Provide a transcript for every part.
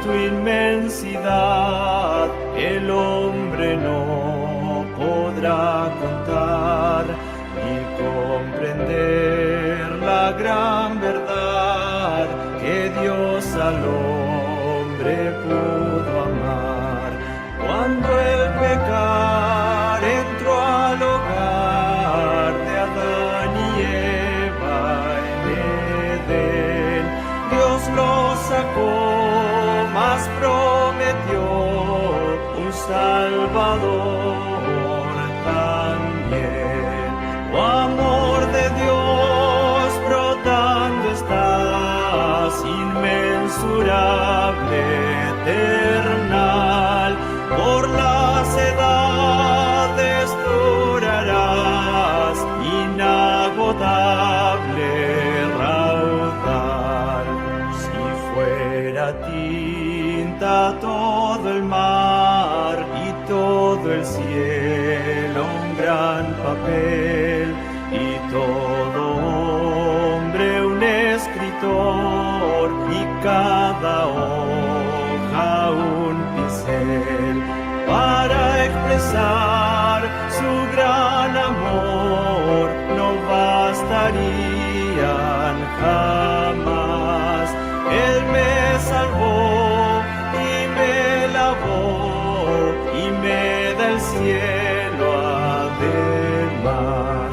tu inmensidad el hombre no podrá contar ni comprender la gran verdad que Dios al hombre pudo amar. Cuando el pecar entró al hogar de Adán y Eva en Edén, Dios lo sacó, mas prometió un Salvador también. Oh amor de Dios brotando estás, inmensurable, eternal, por las edades durarás, inagotable raudal. Si fuera tinta todo el mar y todo el cielo un gran papel, y todo hombre un escritor, y cada hoja un pincel, para expresar su gran amor, no bastarían jamás. Él me salvó y me lavó y me da el cielo además.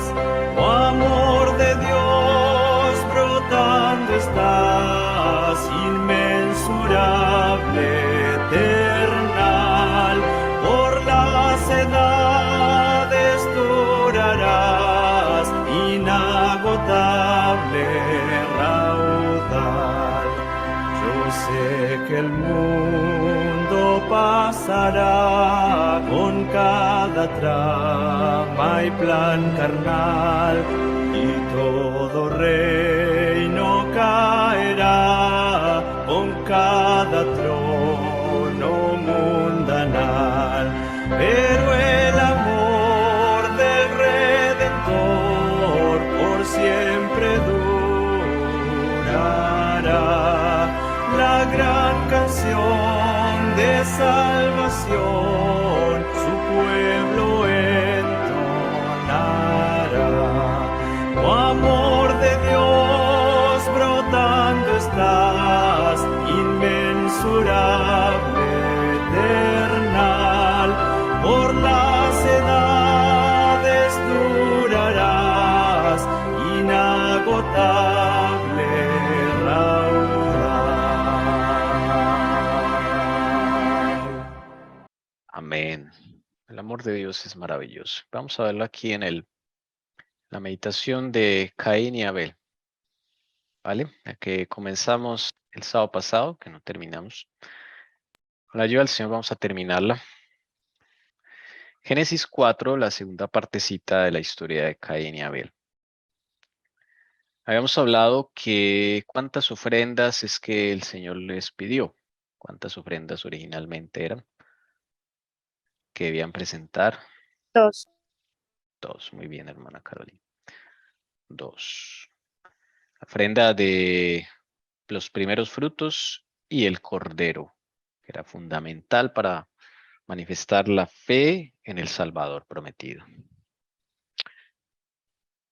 Oh amor de Dios brotando estás, inmensurable, eternal, por las edades durarás, inagotable raudal. Yo sé que el mundo pasará con cada trama y plan carnal, y todo reino caerá con cada trono mundanal. Pero el amor del Redentor por siempre durará. La gran canción de salvación su pueblo entonará. Oh amor de Dios brotando estás, inmensurable, eternal, por las edades durarás, inagotable raudal. Amén. El amor de Dios es maravilloso. Vamos a verlo aquí en la meditación de Caín y Abel. ¿Vale? La que comenzamos el sábado pasado, que no terminamos. Con la ayuda del Señor vamos a terminarla. Génesis 4, la segunda partecita de la historia de Caín y Abel. Habíamos hablado que cuántas ofrendas es que el Señor les pidió. ¿Cuántas ofrendas originalmente eran que debían presentar? 2. 2. Muy bien, hermana Carolina. 2. Ofrenda de los primeros frutos y el cordero, que era fundamental para manifestar la fe en el Salvador prometido.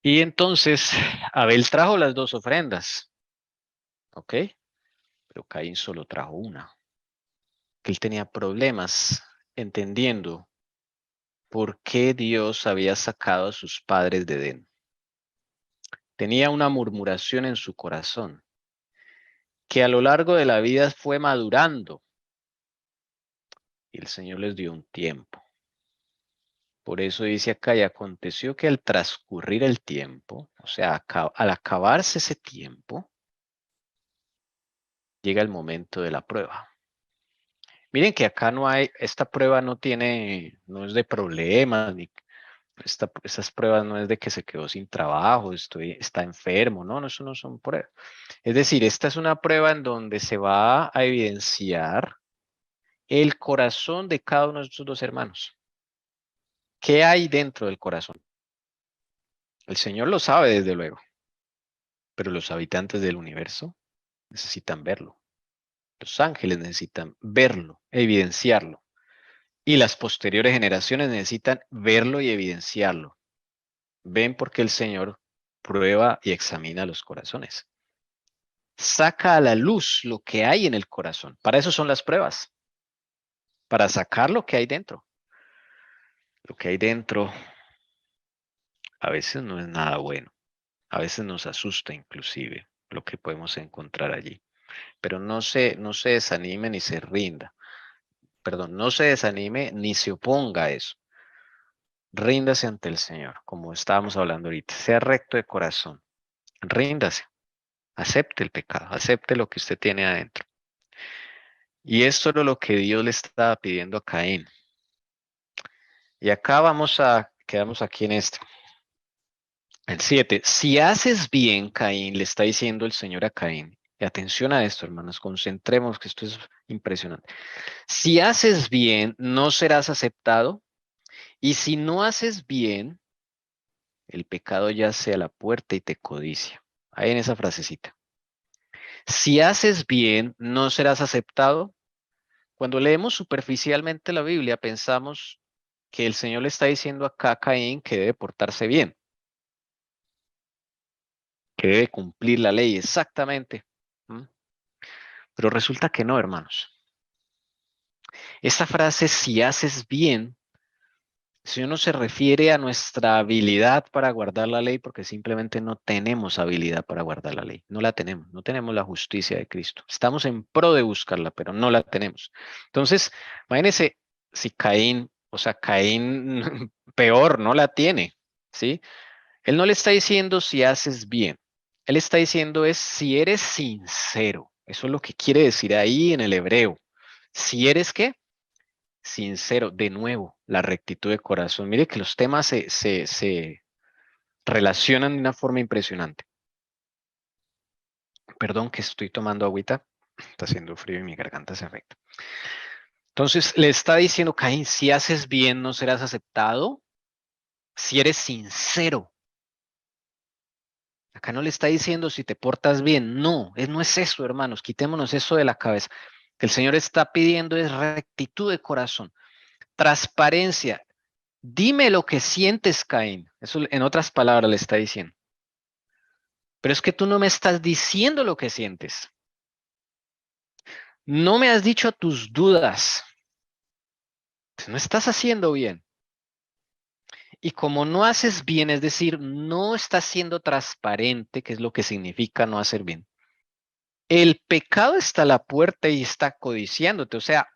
Y entonces Abel trajo las 2 ofrendas, ¿ok? Pero Caín solo trajo una. Que él tenía problemas entendiendo por qué Dios había sacado a sus padres de Edén. Tenía una murmuración en su corazón que a lo largo de la vida fue madurando. Y el Señor les dio un tiempo. Por eso dice acá, y aconteció que al transcurrir el tiempo, o sea, al acabarse ese tiempo, llega el momento de la prueba. Miren que acá no hay, esta prueba no es de problemas, ni esas pruebas no es de que se quedó sin trabajo, está enfermo, no, eso no son pruebas. Es decir, esta es una prueba en donde se va a evidenciar el corazón de cada uno de estos 2 hermanos. ¿Qué hay dentro del corazón? El Señor lo sabe desde luego, pero los habitantes del universo necesitan verlo. Los ángeles necesitan verlo, evidenciarlo. Y las posteriores generaciones necesitan verlo y evidenciarlo. Ven porque el Señor prueba y examina los corazones. Saca a la luz lo que hay en el corazón. Para eso son las pruebas. Para sacar lo que hay dentro. Lo que hay dentro a veces no es nada bueno. A veces nos asusta inclusive lo que podemos encontrar allí. Pero no se desanime ni se rinda. Perdón, no se desanime ni se oponga a eso. Ríndase ante el Señor, como estábamos hablando ahorita. Sea recto de corazón. Ríndase. Acepte el pecado. Acepte lo que usted tiene adentro. Y esto era lo que Dios le estaba pidiendo a Caín. Y acá quedamos aquí en este. El 7. Si haces bien, Caín, le está diciendo el Señor a Caín. Y atención a esto, hermanos, concentremos que esto es impresionante. Si haces bien, no serás aceptado. Y si no haces bien, el pecado yace a la puerta y te codicia. Ahí en esa frasecita. Si haces bien, no serás aceptado. Cuando leemos superficialmente la Biblia, pensamos que el Señor le está diciendo acá a Caín que debe portarse bien, que debe cumplir la ley exactamente. ¿Mm? Pero resulta que no, hermanos. Esta frase, si haces bien, el Señor no se refiere a nuestra habilidad para guardar la ley, porque simplemente no tenemos habilidad para guardar la ley. No la tenemos, no tenemos la justicia de Cristo. Estamos en pro de buscarla, pero no la tenemos. Entonces, imagínense si Caín, o sea, Caín peor, no la tiene, ¿sí? Él no le está diciendo si haces bien. Él está diciendo es si eres sincero. Eso es lo que quiere decir ahí en el hebreo. Si eres qué? Sincero. De nuevo, la rectitud de corazón. Mire que los temas se relacionan de una forma impresionante. Perdón que estoy tomando agüita. Está haciendo frío y mi garganta se afecta. Entonces le está diciendo Caín, si haces bien no serás aceptado. Si eres sincero. Acá no le está diciendo si te portas bien. No, no es eso, hermanos. Quitémonos eso de la cabeza. Que el Señor está pidiendo es rectitud de corazón, transparencia. Dime lo que sientes, Caín. Eso en otras palabras le está diciendo. Pero es que tú no me estás diciendo lo que sientes. No me has dicho tus dudas. No estás haciendo bien. Y como no haces bien, es decir, no estás siendo transparente, que es lo que significa no hacer bien. El pecado está a la puerta y está codiciándote. O sea,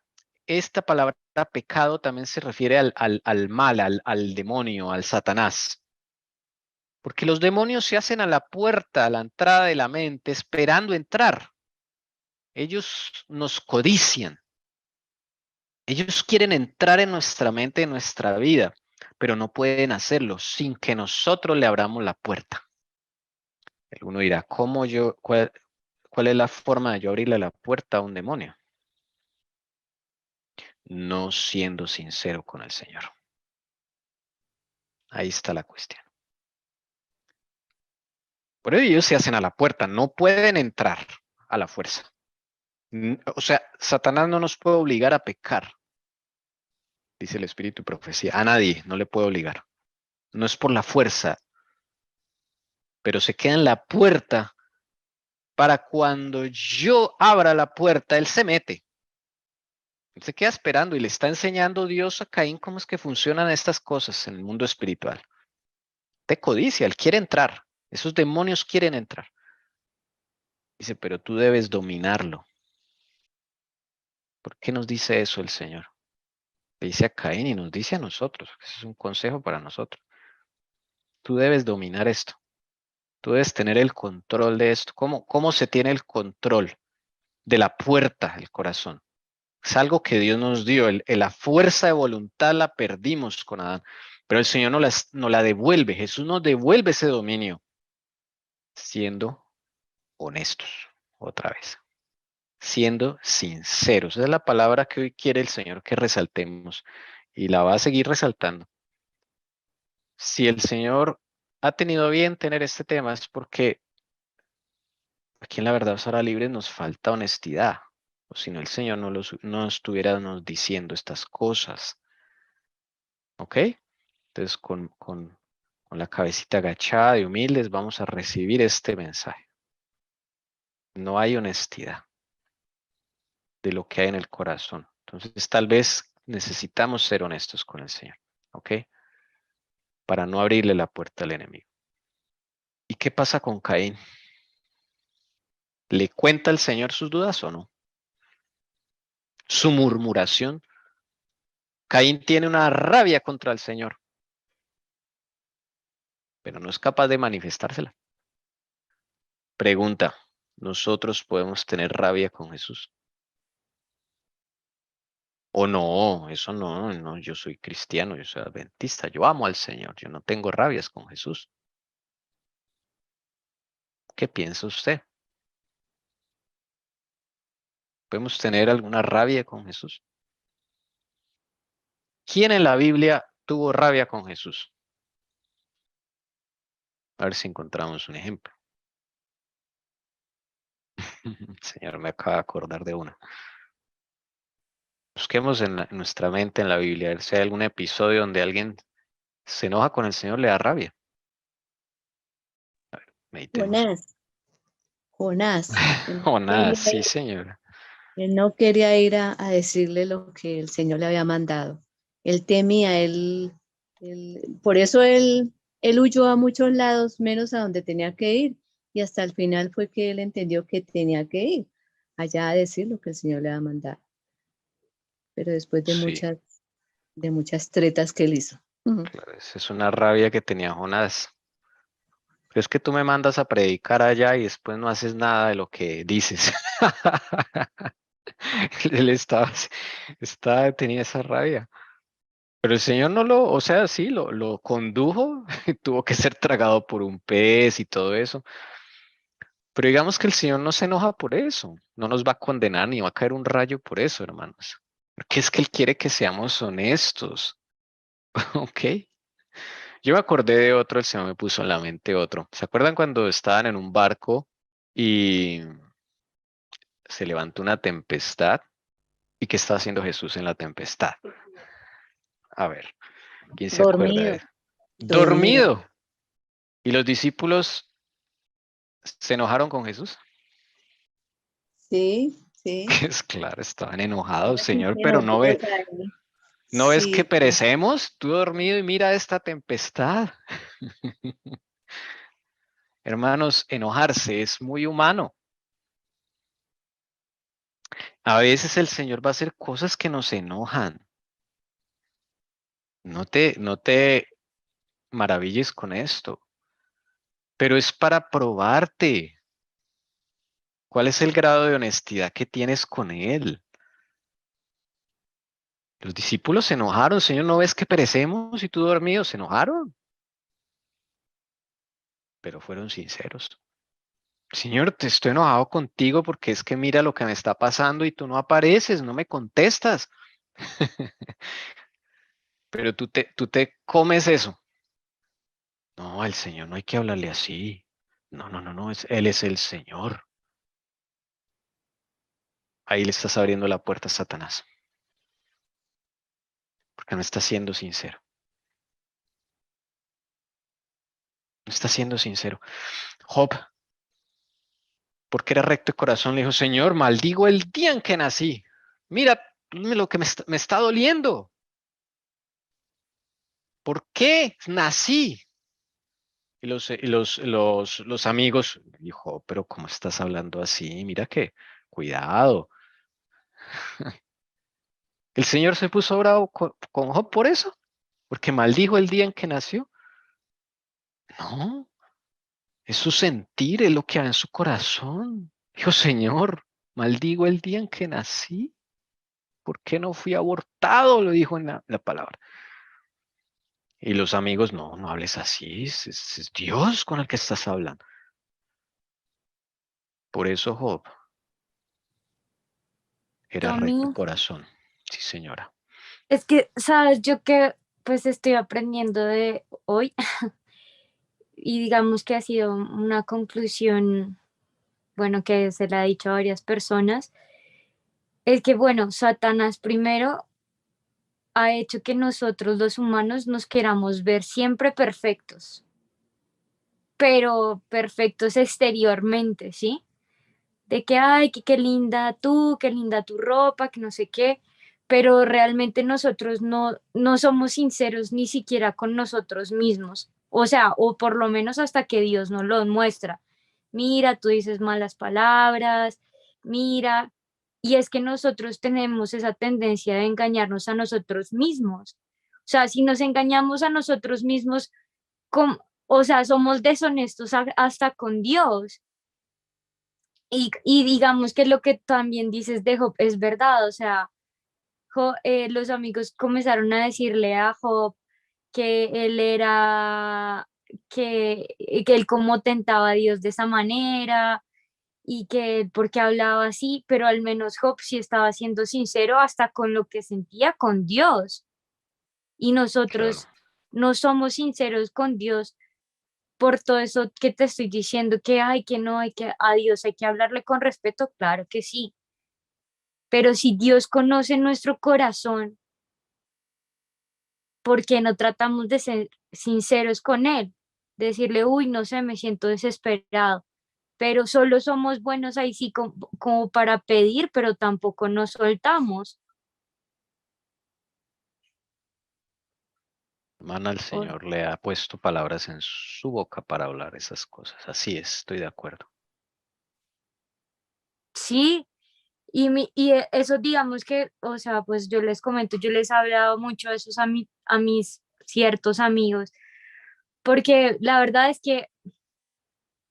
esta palabra pecado también se refiere al mal, al demonio, al Satanás. Porque los demonios se hacen a la puerta, a la entrada de la mente, esperando entrar. Ellos nos codician. Ellos quieren entrar en nuestra mente, en nuestra vida, pero no pueden hacerlo sin que nosotros le abramos la puerta. Uno dirá, ¿cuál es la forma de yo abrirle la puerta a un demonio? No siendo sincero con el Señor. Ahí está la cuestión. Por ello ellos se hacen a la puerta, no pueden entrar a la fuerza. O sea, Satanás no nos puede obligar a pecar, dice el Espíritu y Profecía. A nadie, no le puede obligar. No es por la fuerza, pero se queda en la puerta para cuando yo abra la puerta, él se mete. Él se queda esperando y le está enseñando Dios a Caín cómo es que funcionan estas cosas en el mundo espiritual. Te codicia, él quiere entrar. Esos demonios quieren entrar. Dice, pero tú debes dominarlo. ¿Por qué nos dice eso el Señor? Le dice a Caín y nos dice a nosotros. Ese es un consejo para nosotros. Tú debes dominar esto. Tú debes tener el control de esto. ¿Cómo se tiene el control de la puerta del corazón? Es algo que Dios nos dio. La fuerza de voluntad la perdimos con Adán. Pero el Señor nos la devuelve. Jesús nos devuelve ese dominio siendo honestos. Otra vez. Siendo sinceros. Esa es la palabra que hoy quiere el Señor que resaltemos. Y la va a seguir resaltando. Si el Señor ha tenido a bien tener este tema es porque aquí en la verdad Sara Libre nos falta honestidad. O si no, el Señor no estuviera nos diciendo estas cosas. ¿Ok? Entonces, con la cabecita agachada y humildes, vamos a recibir este mensaje. No hay honestidad de lo que hay en el corazón. Entonces, tal vez necesitamos ser honestos con el Señor. ¿Ok? Para no abrirle la puerta al enemigo. ¿Y qué pasa con Caín? ¿Le cuenta el Señor sus dudas o no? Su murmuración. Caín tiene una rabia contra el Señor, pero no es capaz de manifestársela. Pregunta, ¿nosotros podemos tener rabia con Jesús? O no, eso no, no, yo soy cristiano, yo soy adventista, yo amo al Señor, yo no tengo rabias con Jesús. ¿Qué piensa usted? ¿Podemos tener alguna rabia con Jesús? ¿Quién en la Biblia tuvo rabia con Jesús? A ver si encontramos un ejemplo. Señor, me acaba de acordar de una. Busquemos en nuestra mente en la Biblia, a ver si hay algún episodio donde alguien se enoja con el Señor, le da rabia. Meditemos. Jonás, Jonás, O nada, sí, señora. él no quería ir a decirle lo que el Señor le había mandado. Él temía, por eso él huyó a muchos lados, menos a donde tenía que ir. Y hasta el final fue que él entendió que tenía que ir allá a decir lo que el Señor le había mandado. Pero después Sí, de muchas tretas que él hizo. Ujú. claro, esa es una rabia que tenía Jonás. Pero es que tú me mandas a predicar allá y después no haces nada de lo que dices. Él tenía esa rabia. Pero el Señor no lo, o sea, sí, lo condujo, tuvo que ser tragado por un pez y todo eso. Pero digamos que el Señor no se enoja por eso, no nos va a condenar ni va a caer un rayo por eso, hermanos. Porque es que Él quiere que seamos honestos, ¿ok? Yo me acordé de otro, el Señor me puso en la mente otro. ¿Se acuerdan cuando estaban en un barco y se levantó una tempestad? ¿Y qué está haciendo Jesús en la tempestad? A ver, ¿quién se acuerda de Dormido, eso? dormido. Dormido. ¿Y los discípulos se enojaron con Jesús? Sí, sí. Es claro, estaban enojados, Estaban Señor, pero encendidos ahí. no ves que Sí, sí. perecemos, tú dormido y mira esta tempestad. Hermanos, enojarse es muy humano. A veces el Señor va a hacer cosas que nos enojan. No te maravilles con esto, pero es para probarte. ¿Cuál es el grado de honestidad que tienes con Él? Los discípulos se enojaron, Señor, ¿no ves que perecemos y tú dormido? Se enojaron, pero fueron sinceros. Señor, te estoy enojado contigo porque es que mira lo que me está pasando y tú no apareces, no me contestas. Pero tú te comes eso. No, al Señor no hay que hablarle así. No, no, no, no, Él es el Señor. Ahí le estás abriendo la puerta a Satanás, porque no está siendo sincero. No está siendo sincero. Job, porque era recto de corazón, le dijo, Señor, maldigo el día en que nací. Mira lo que me está doliendo. ¿Por qué nací? Y los amigos, dijo, pero ¿cómo estás hablando así? Mira que, cuidado. El Señor se puso bravo con Job por eso, porque maldijo el día en que nació. No, es su sentir, es lo que hay en su corazón. Dijo, Señor, maldigo el día en que nací. ¿Por qué no fui abortado? Lo dijo en la palabra. Y los amigos, no, no hables así, es Dios con el que estás hablando. Por eso Job era recto de Tommy, corazón. Sí, señora. es que, sabes, yo que pues estoy aprendiendo de hoy y digamos que ha sido una conclusión, bueno, que se la ha dicho a varias personas, es que, bueno, Satanás primero ha hecho que nosotros los humanos nos queramos ver siempre perfectos, pero perfectos exteriormente, ¿sí? De que, ay, que qué linda tú, qué linda tu ropa, que no sé qué, pero realmente nosotros no somos sinceros ni siquiera con nosotros mismos. O sea, o por lo menos hasta que Dios nos lo muestra. Mira, tú dices malas palabras, mira, y es que nosotros tenemos esa tendencia de engañarnos a nosotros mismos. O sea, si nos engañamos a nosotros mismos, o sea, somos deshonestos hasta con Dios. Y digamos que lo que también dices de Job es verdad, o sea, los amigos comenzaron a decirle a Job que él era, que él como tentaba a Dios de esa manera y que porque hablaba así, pero al menos Job sí estaba siendo sincero hasta con lo que sentía con Dios. Y Claro. nosotros no somos sinceros con Dios por todo eso que te estoy diciendo, que hay que no, hay que a Dios hay que hablarle con respeto, claro que sí. Pero si Dios conoce nuestro corazón, ¿por qué no tratamos de ser sinceros con Él? Decirle, uy, no sé, me siento desesperado, pero solo somos buenos ahí sí como para pedir, pero tampoco nos soltamos. Hermana, el O- Señor le ha puesto palabras en su boca para hablar esas cosas. Así es, estoy de acuerdo. sí, eso digamos que, o sea, pues yo les comento, yo les he hablado mucho de esos a mis ciertos amigos, porque la verdad es que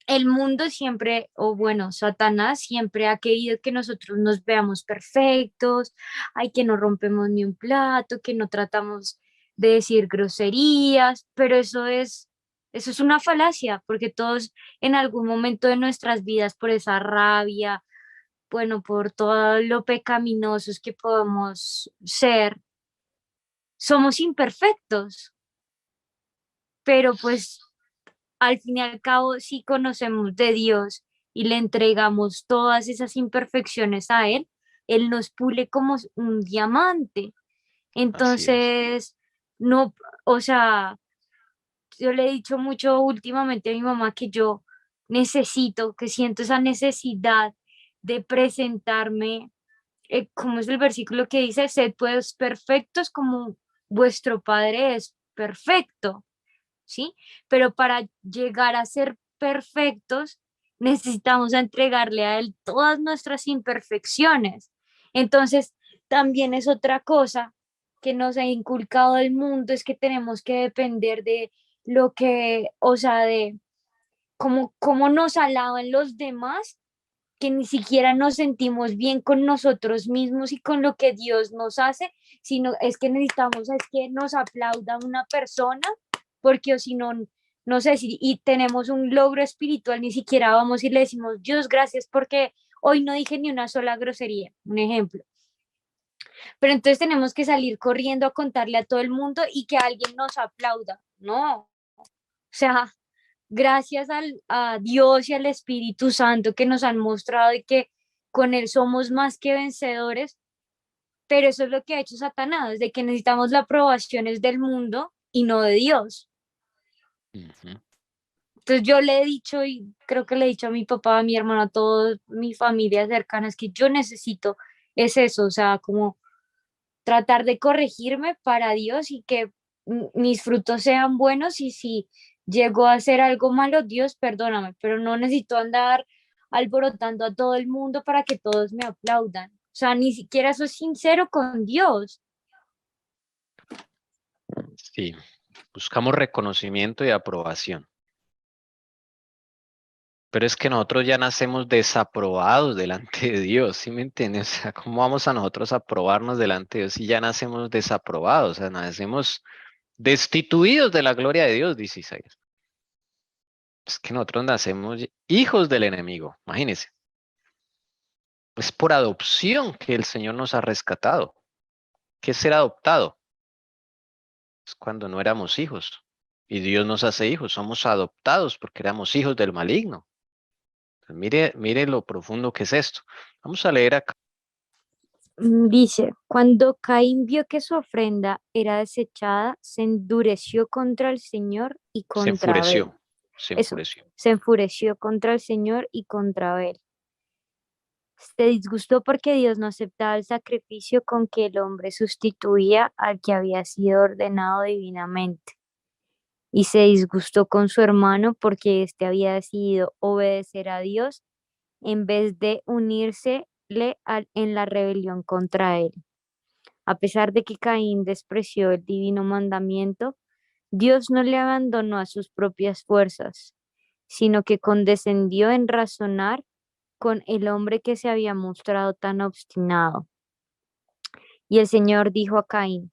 el mundo siempre, o bueno, Satanás siempre ha querido que nosotros nos veamos perfectos, ay, que no rompemos ni un plato, que no tratamos de decir groserías, pero eso es una falacia, porque todos en algún momento de nuestras vidas, por esa rabia, bueno, por todo lo pecaminosos que podemos ser, somos imperfectos, pero pues al fin y al cabo, si conocemos de Dios y le entregamos todas esas imperfecciones a Él, Él nos pule como un diamante. Así es. Entonces, no, o sea, yo le he dicho mucho últimamente a mi mamá que yo necesito, que siento esa necesidad de presentarme, como es el versículo que dice, sed pues perfectos como vuestro Padre es perfecto. ¿Sí? Pero para llegar a ser perfectos, necesitamos entregarle a Él todas nuestras imperfecciones. Entonces, también es otra cosa que nos ha inculcado el mundo, es que tenemos que depender de lo que, o sea, de cómo nos alaban los demás, que ni siquiera nos sentimos bien con nosotros mismos y con lo que Dios nos hace, sino es que necesitamos es que nos aplauda una persona, porque o si no, no sé si y tenemos un logro espiritual, ni siquiera vamos y le decimos, Dios, gracias porque hoy no dije ni una sola grosería, un ejemplo. Pero entonces tenemos que salir corriendo a contarle a todo el mundo y que alguien nos aplauda. No, o sea, gracias a Dios y al Espíritu Santo que nos han mostrado y que con Él somos más que vencedores, pero eso es lo que ha hecho Satanás, de que necesitamos la aprobación es del mundo y no de Dios. Ujú. Entonces yo le he dicho y creo que le he dicho a mi papá, a mi hermano, a toda mi familia cercana, es que yo necesito, es eso, o sea, como tratar de corregirme para Dios y que mis frutos sean buenos y si llego a hacer algo malo, Dios, perdóname, pero no necesito andar alborotando a todo el mundo para que todos me aplaudan. O sea, ni siquiera soy sincero con Dios. Sí, buscamos reconocimiento y aprobación. Pero es que nosotros ya nacemos desaprobados delante de Dios, ¿sí me entiendes? O sea, ¿cómo vamos a nosotros a aprobarnos delante de Dios si ya nacemos desaprobados? O sea, nacemos destituidos de la gloria de Dios, dice Isaías. Es que nosotros nacemos hijos del enemigo, imagínense. Es por adopción que el Señor nos ha rescatado. ¿Qué es ser adoptado? Es cuando no éramos hijos y Dios nos hace hijos. Somos adoptados porque éramos hijos del maligno. Entonces, mire lo profundo que es esto. Vamos a leer acá Dice, cuando Caín vio que su ofrenda era desechada, se endureció contra el Señor y Se contra Abel. enfureció. Se Eso, enfureció. se enfureció contra el Señor y contra Abel. Se disgustó porque Dios no aceptaba el sacrificio con que el hombre sustituía al que había sido ordenado divinamente. Y se disgustó con su hermano porque éste había decidido obedecer a Dios en vez de unírsele en la rebelión contra él. A pesar de que Caín despreció el divino mandamiento, Dios no le abandonó a sus propias fuerzas, sino que condescendió en razonar con el hombre que se había mostrado tan obstinado. Y el Señor dijo a Caín,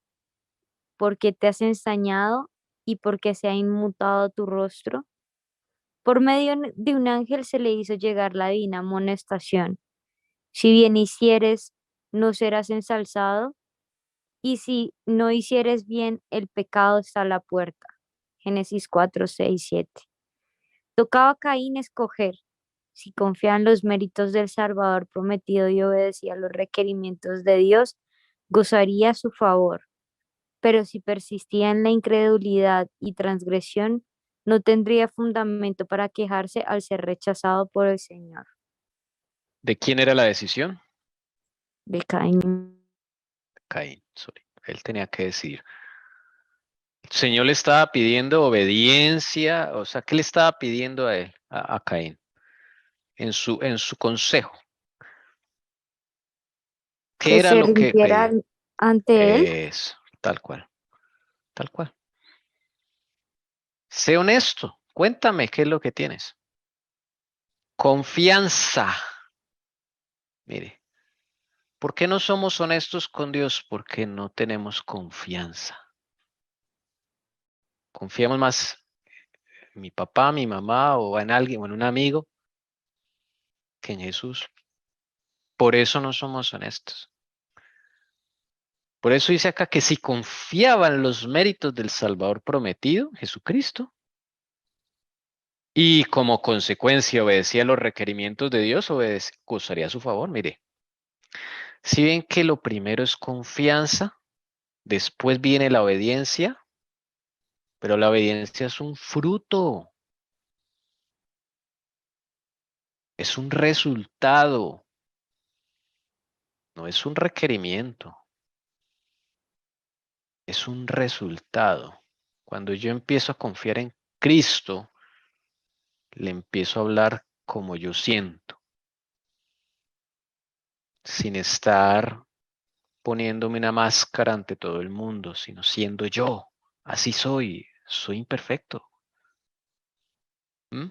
¿por qué te has ensañado y por qué se ha inmutado tu rostro? Por medio de un ángel se le hizo llegar la divina amonestación. Si bien hicieres, no serás ensalzado, y si no hicieres bien, el pecado está a la puerta. Génesis 4, 6, 7. Tocaba a Caín escoger si confiaba en los méritos del Salvador prometido y obedecía los requerimientos de Dios, gozaría su favor. Pero si persistía en la incredulidad y transgresión, no tendría fundamento para quejarse al ser rechazado por el Señor. ¿De quién era la decisión? De Caín. Caín, sorry. Él tenía que decidir. El Señor le estaba pidiendo obediencia, o sea, ¿qué le estaba pidiendo a él, a Caín? En su consejo. ¿Qué Que era se lo que rindiera pedía? ante él. Es tal cual, tal cual. Sé honesto, cuéntame qué es lo que tienes. Confianza. Mire, ¿por qué no somos honestos con Dios? Porque no tenemos confianza. Confiamos más en mi papá, mi mamá o en alguien o en un amigo que en Jesús. Por eso no somos honestos. Por eso dice acá que si confiaba en los méritos del Salvador prometido, Jesucristo, y como consecuencia obedecía los requerimientos de Dios, gozaría a su favor. Mire, si ven que lo primero es confianza, después viene la obediencia, pero la obediencia es un fruto, es un resultado, no es un requerimiento, es un resultado. Cuando yo empiezo a confiar en Cristo, le empiezo a hablar como yo siento, sin estar poniéndome una máscara ante todo el mundo, sino siendo yo. Así soy imperfecto. ¿Mm?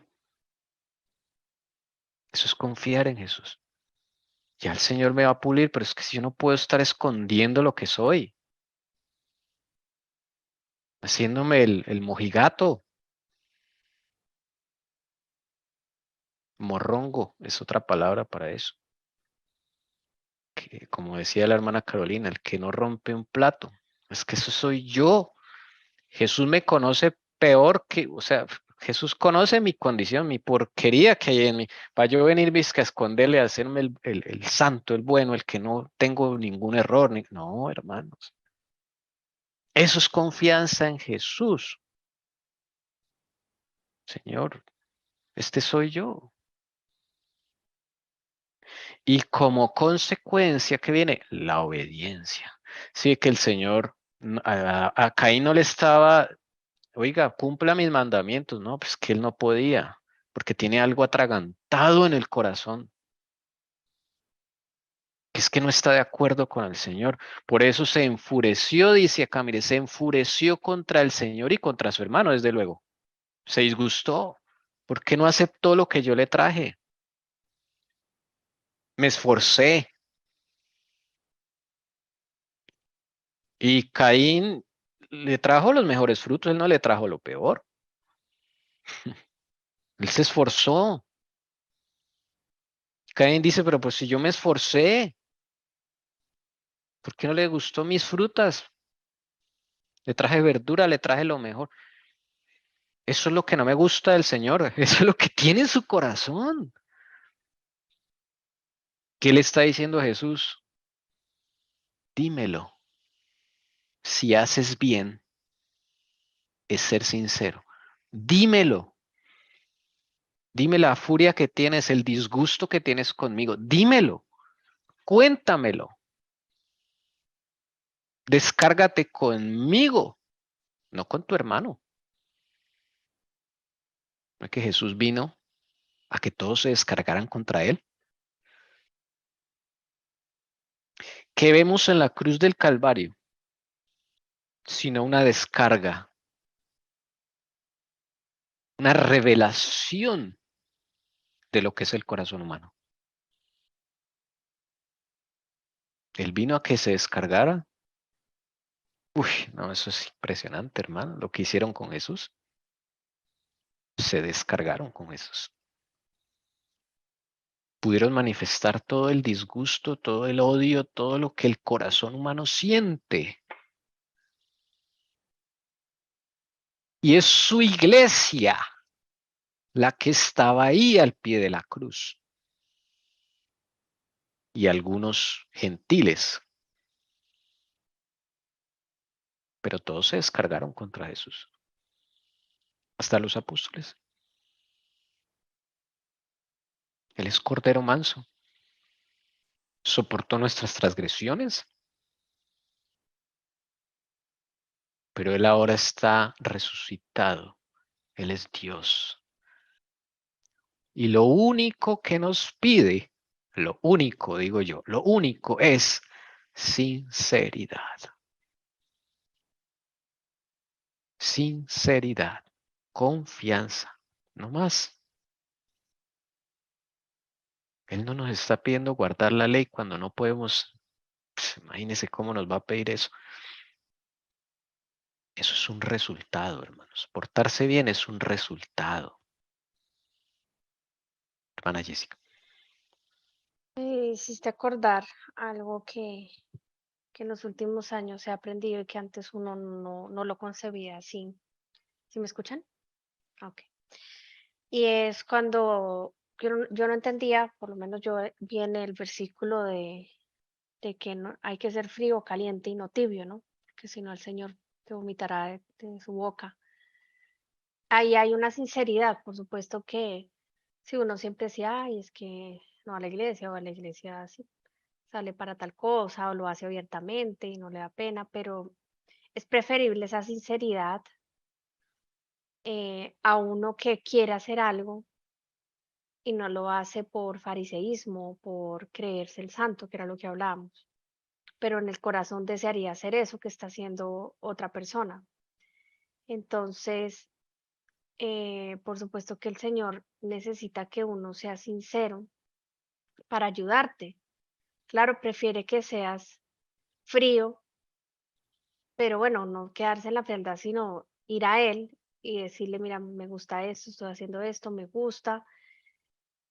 Eso es confiar en Jesús. Ya el Señor me va a pulir, pero es que si yo no puedo estar escondiendo lo que soy, haciéndome el mojigato, morrongo, es otra palabra para eso. Que, como decía la hermana Carolina, el que no rompe un plato, es que eso soy yo. Jesús me conoce peor que, o sea, Jesús conoce mi condición, mi porquería que hay en mí. Para yo venir a esconderle, a hacerme el santo, el bueno, el que no tengo ningún error. No, hermanos. Eso es confianza en Jesús. Señor, este soy yo. Y como consecuencia, ¿qué viene? La obediencia. Sí, que el Señor a Caín no le estaba, oiga, cumpla mis mandamientos, no, pues que él no podía, porque tiene algo atragantado en el corazón, que es que no está de acuerdo con el Señor. Por eso se enfureció, dice acá, mire, se enfureció contra el Señor y contra su hermano, desde luego. Se disgustó. ¿Por qué no aceptó lo que yo le traje? Me esforcé. Y Caín le trajo los mejores frutos, él no le trajo lo peor. Él se esforzó. Caín dice, pero pues si yo me esforcé, ¿por qué no le gustó mis frutas? Le traje verdura, le traje lo mejor. Eso es lo que no me gusta del Señor. Eso es lo que tiene en su corazón. ¿Qué le está diciendo Jesús? dímelo. Si haces bien, es ser sincero. Dímelo. Dime la furia que tienes, el disgusto que tienes conmigo. Dímelo. Cuéntamelo. Descárgate conmigo, no con tu hermano. No es que Jesús vino a que todos se descargaran contra él. ¿Qué vemos en la cruz del Calvario? Sino una descarga, una revelación de lo que es el corazón humano. Él vino a que se descargara. Uy, no, eso es impresionante, hermano. Lo que hicieron con Jesús. Se descargaron con Jesús. Pudieron manifestar todo el disgusto, todo el odio, todo lo que el corazón humano siente. Y es su iglesia la que estaba ahí al pie de la cruz. Y algunos gentiles. Pero todos se descargaron contra Jesús. Hasta los apóstoles. Él es Cordero manso. Soportó nuestras transgresiones. Pero Él ahora está resucitado. Él es Dios. Y lo único que nos pide, lo único, digo yo, lo único es sinceridad. Sinceridad, confianza, no más. Él no nos está pidiendo guardar la ley cuando no podemos. Imagínense cómo nos va a pedir eso. Eso es un resultado, hermanos. Portarse bien es un resultado. Hermana Jessica. Me hiciste acordar algo que en los últimos años he aprendido y que antes uno no lo concebía así. ¿Sí me escuchan? Ok. Y es cuando yo no entendía, por lo menos yo vi en el versículo de que no, hay que ser frío, caliente y no tibio, ¿no? Que si no el Señor te vomitará de su boca. Ahí hay una sinceridad, por supuesto que si uno siempre decía, ay, es que no a la iglesia o a la iglesia así sale para tal cosa o lo hace abiertamente y no le da pena, pero es preferible esa sinceridad a uno que quiere hacer algo y no lo hace por fariseísmo, por creerse el santo, que era lo que hablábamos, pero en el corazón desearía hacer eso que está haciendo otra persona. Entonces, por supuesto que el Señor necesita que uno sea sincero para ayudarte. Claro, prefiere que seas frío, pero bueno, no quedarse en la frialdad, sino ir a Él y decirle, mira, me gusta esto, estoy haciendo esto, me gusta.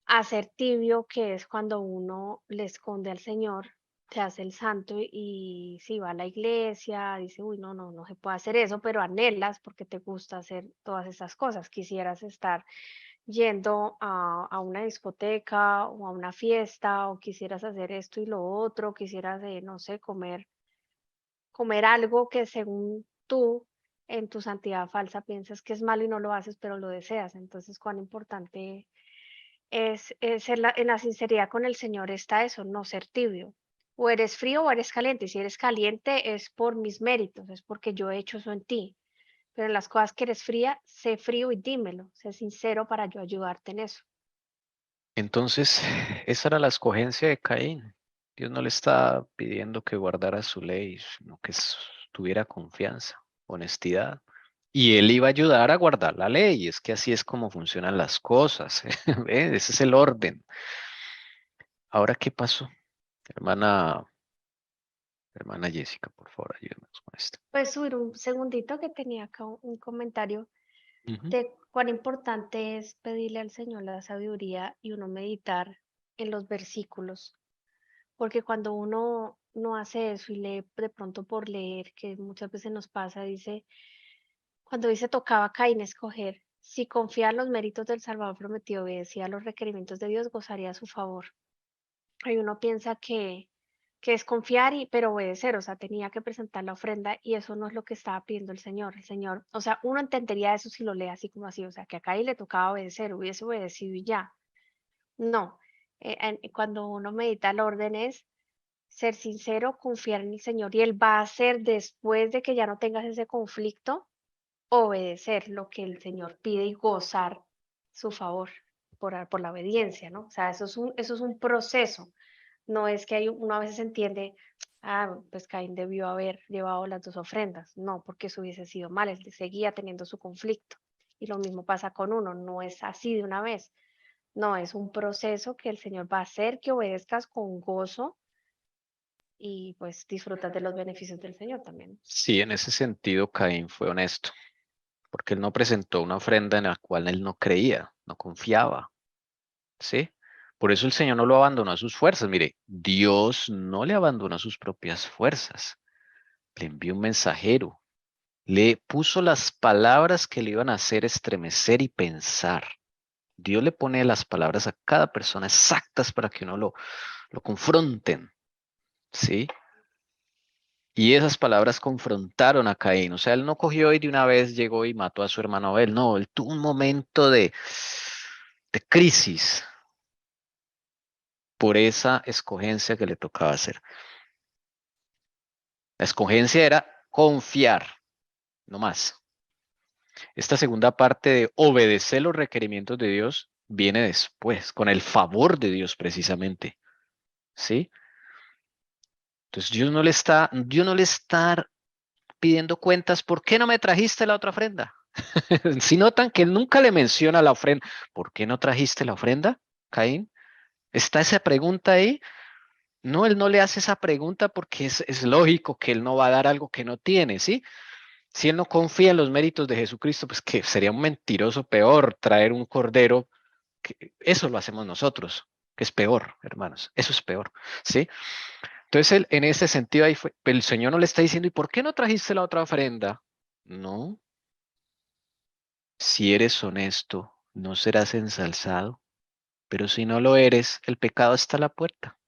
Hacer tibio, que es cuando uno le esconde al Señor, se hace el santo y si va a la iglesia, dice, uy, no se puede hacer eso, pero anhelas porque te gusta hacer todas esas cosas. Quisieras estar yendo a una discoteca o a una fiesta, o quisieras hacer esto y lo otro, quisieras, no sé, comer algo que según tú en tu santidad falsa piensas que es malo y no lo haces, pero lo deseas. Entonces, cuán importante es en la sinceridad con el Señor está eso, no ser tibio. O eres frío o eres caliente. Y si eres caliente es por mis méritos, es porque yo he hecho eso en ti. Pero en las cosas que eres fría, sé frío y dímelo, sé sincero para yo ayudarte en eso. Entonces, esa era la escogencia de Caín. Dios no le está pidiendo que guardara su ley, sino que tuviera confianza, honestidad. Y él iba a ayudar a guardar la ley. Es que así es como funcionan las cosas. ¿Ve? Ese es el orden. Ahora, ¿qué pasó? Hermana, hermana Jessica, por favor, ayúdenos con esto. Pues subir un segundito que tenía acá un comentario Ujú. de cuán importante es pedirle al Señor la sabiduría y uno meditar en los versículos. Porque cuando uno no hace eso y lee de pronto por leer, que muchas veces nos pasa, dice, cuando dice tocaba a Caín escoger, si confía en los méritos del Salvador prometido, obedecía a los requerimientos de Dios, gozaría a su favor. Ahí uno piensa que que es confiar pero obedecer, o sea, tenía que presentar la ofrenda y eso no es lo que estaba pidiendo el Señor. El Señor, o sea, uno entendería eso si lo lee así como así, o sea, que acá ahí le tocaba obedecer, hubiese obedecido y ya. No, cuando uno medita el orden es ser sincero, confiar en el Señor y Él va a hacer después de que ya no tengas ese conflicto, obedecer lo que el Señor pide y gozar su favor por la obediencia, ¿no? O sea, eso es un proceso. No es que uno a veces entiende, pues Caín debió haber llevado las dos ofrendas. No, porque eso hubiese sido mal, él seguía teniendo su conflicto. Y lo mismo pasa con uno, no es así de una vez. No, es un proceso que el Señor va a hacer que obedezcas con gozo y pues disfrutas de los beneficios del Señor también. Sí, en ese sentido Caín fue honesto, porque él no presentó una ofrenda en la cual él no creía, no confiaba, ¿sí? Por eso el Señor no lo abandonó a sus fuerzas. Mire, Dios no le abandonó a sus propias fuerzas. Le envió un mensajero. Le puso las palabras que le iban a hacer estremecer y pensar. Dios le pone las palabras a cada persona exactas para que uno lo confronten, ¿sí? Y esas palabras confrontaron a Caín. O sea, él no cogió y de una vez llegó y mató a su hermano Abel. No, él tuvo un momento de crisis por esa escogencia que le tocaba hacer. La escogencia era confiar, no más. Esta segunda parte de obedecer los requerimientos de Dios viene después, con el favor de Dios precisamente, ¿sí? Entonces Dios no le está pidiendo cuentas, ¿por qué no me trajiste la otra ofrenda? Si notan que él nunca le menciona la ofrenda, ¿por qué no trajiste la ofrenda, Caín? ¿Está esa pregunta ahí? No, él no le hace esa pregunta porque es lógico que él no va a dar algo que no tiene, ¿sí? Si él no confía en los méritos de Jesucristo, pues que sería un mentiroso peor traer un cordero, que eso lo hacemos nosotros, que es peor, hermanos, eso es peor, ¿sí? Entonces él, en ese sentido ahí fue, el Señor no le está diciendo, ¿y por qué no trajiste la otra ofrenda? No, si eres honesto, no serás ensalzado, pero si no lo eres, el pecado está a la puerta.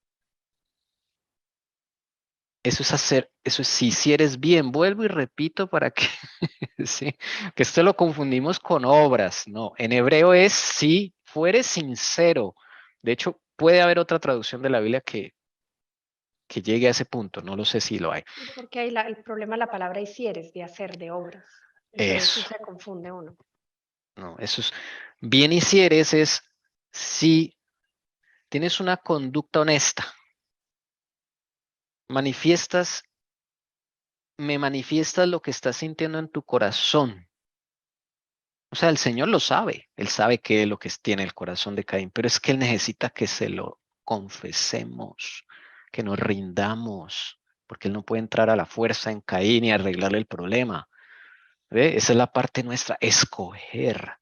Eso es hacer, eso es si eres bien, vuelvo y repito para que, sí, que esto lo confundimos con obras, no, en hebreo es si fueres sincero. De hecho, puede haber otra traducción de la Biblia que llegue a ese punto, no lo sé si lo hay. Porque hay el problema de la palabra hicieres, de hacer, de obras. Entonces eso Eso, se confunde uno. no, eso es, bien hicieres es si tienes una conducta honesta, manifiestas, me manifiestas lo que estás sintiendo en tu corazón. O sea, el Señor lo sabe, Él sabe qué es lo que tiene el corazón de Caín, pero es que Él necesita que se lo confesemos, que nos rindamos, porque Él no puede entrar a la fuerza en Caín y arreglarle el problema. ¿Ve? Esa es la parte nuestra, escoger,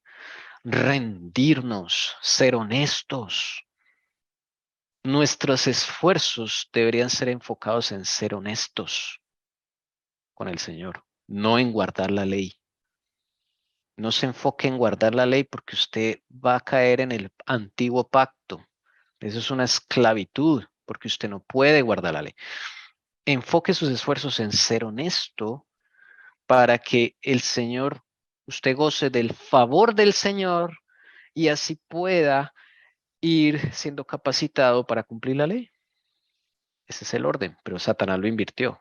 rendirnos, ser honestos. Nuestros esfuerzos deberían ser enfocados en ser honestos con el Señor, no en guardar la ley. No se enfoque en guardar la ley porque usted va a caer en el antiguo pacto. Eso es una esclavitud porque usted no puede guardar la ley. Enfoque sus esfuerzos en ser honesto para que el Señor, usted goce del favor del Señor y así pueda ir siendo capacitado para cumplir la ley. Ese es el orden, pero Satanás lo invirtió.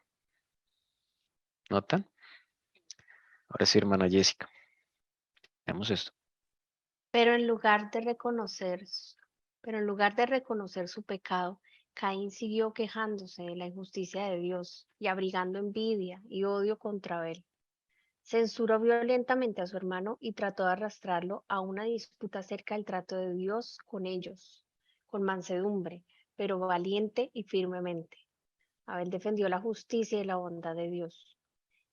¿Notan? Ahora sí, hermana Jessica. Veamos esto. Pero en lugar de reconocer, pero en lugar de reconocer su pecado, Caín siguió quejándose de la injusticia de Dios y abrigando envidia y odio contra él. Censuró violentamente a su hermano y trató de arrastrarlo a una disputa acerca del trato de Dios con ellos, con mansedumbre, pero valiente y firmemente. Abel defendió la justicia y la bondad de Dios.